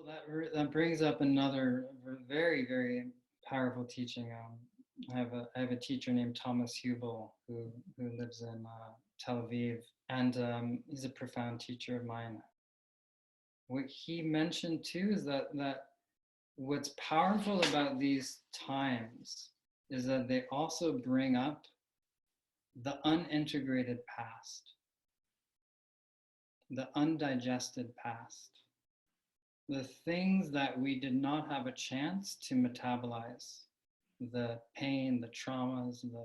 Well, that brings up another very, very powerful teaching. I have a teacher named Thomas Hubel who lives in Tel Aviv, and he's a profound teacher of mine. What he mentioned too is that what's powerful about these times is that they also bring up the unintegrated past, the undigested past, the things that we did not have a chance to metabolize, the pain, the traumas, the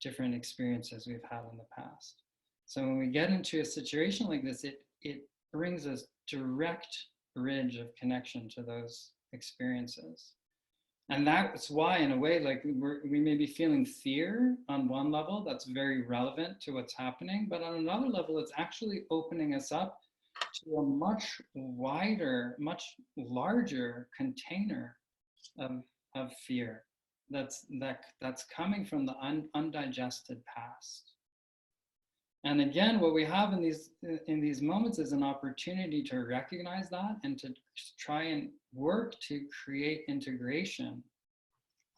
different experiences we've had in the past. So when we get into a situation like this, it brings us direct bridge of connection to those experiences. And that's why, in a way, like we may be feeling fear on one level that's very relevant to what's happening, but on another level, it's actually opening us up to a much wider, much larger container of fear that's coming from the undigested past. And again, what we have in these moments is an opportunity to recognize that and to try and work to create integration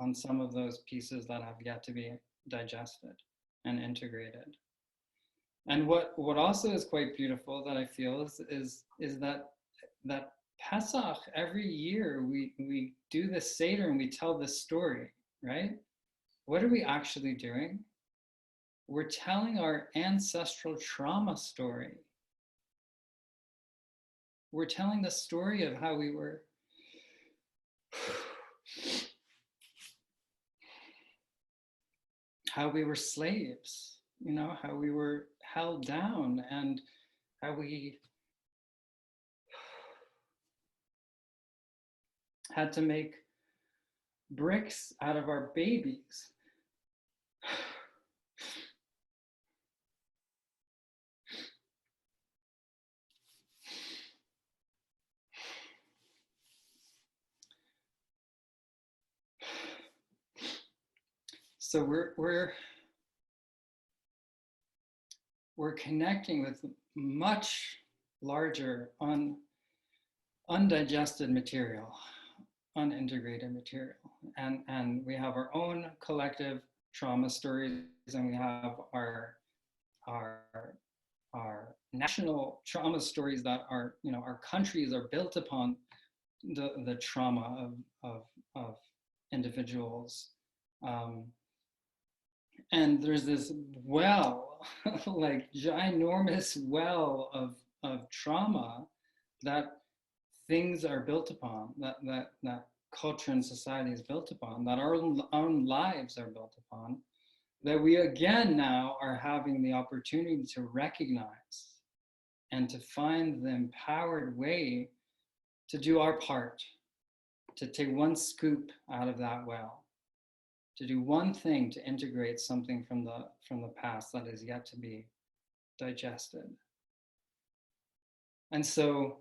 on some of those pieces that have yet to be digested and integrated. And what also is quite beautiful that I feel is that Pesach, every year we do this Seder and we tell this story, right? What are we actually doing? We're telling our ancestral trauma story. We're telling the story of how we were slaves, how we were held down and how we had to make bricks out of our babies. So we're connecting with much larger undigested material, unintegrated material, and we have our own collective trauma stories, and we have our national trauma stories that are, our countries are built upon the trauma of individuals. And there's this well, like ginormous well of trauma that things are built upon, that culture and society is built upon, that our own lives are built upon, that we again now are having the opportunity to recognize and to find the empowered way to do our part, to take one scoop out of that well, to do one thing to integrate something from the past that is yet to be digested. And so,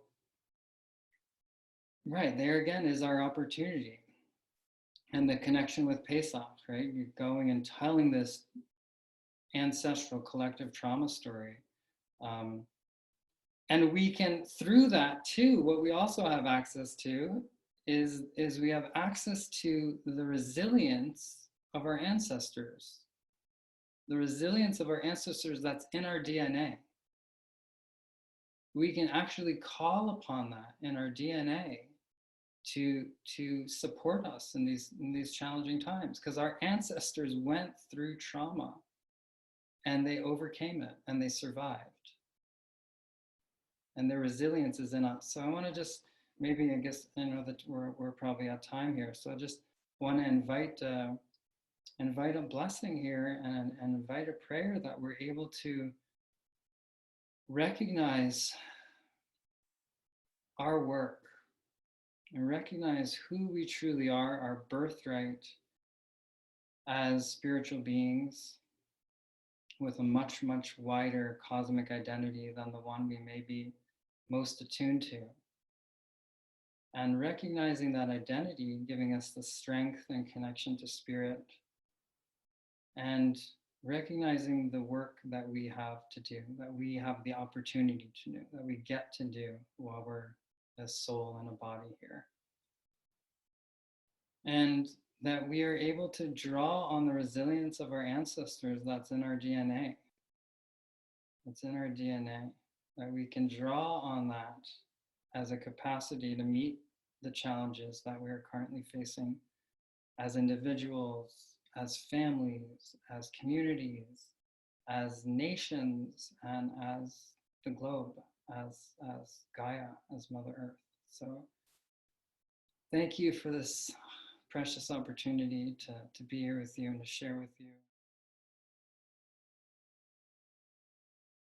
right, there again is our opportunity. And the connection with Pesach, right? You're going and telling this ancestral collective trauma story. And we can, through that too, what we also have access to is we have access to the resilience of our ancestors, the resilience of our ancestors that's in our DNA. We can actually call upon that in our DNA to support us in these challenging times, because our ancestors went through trauma and they overcame it and they survived. And their resilience is in us. So I want to just, maybe, I guess, I know that we're probably at time here, so I just want to invite a blessing here and invite a prayer that we're able to recognize our work and recognize who we truly are, our birthright as spiritual beings with a much, much wider cosmic identity than the one we may be most attuned to. And recognizing that identity, giving us the strength and connection to spirit, and recognizing the work that we have to do, that we have the opportunity to do, that we get to do while we're a soul and a body here. And that we are able to draw on the resilience of our ancestors that's in our DNA. It's in our DNA, that we can draw on that as a capacity to meet the challenges that we are currently facing as individuals, as families, as communities, as nations, and as the globe, as Gaia, as Mother Earth. So thank you for this precious opportunity to be here with you and to share with you.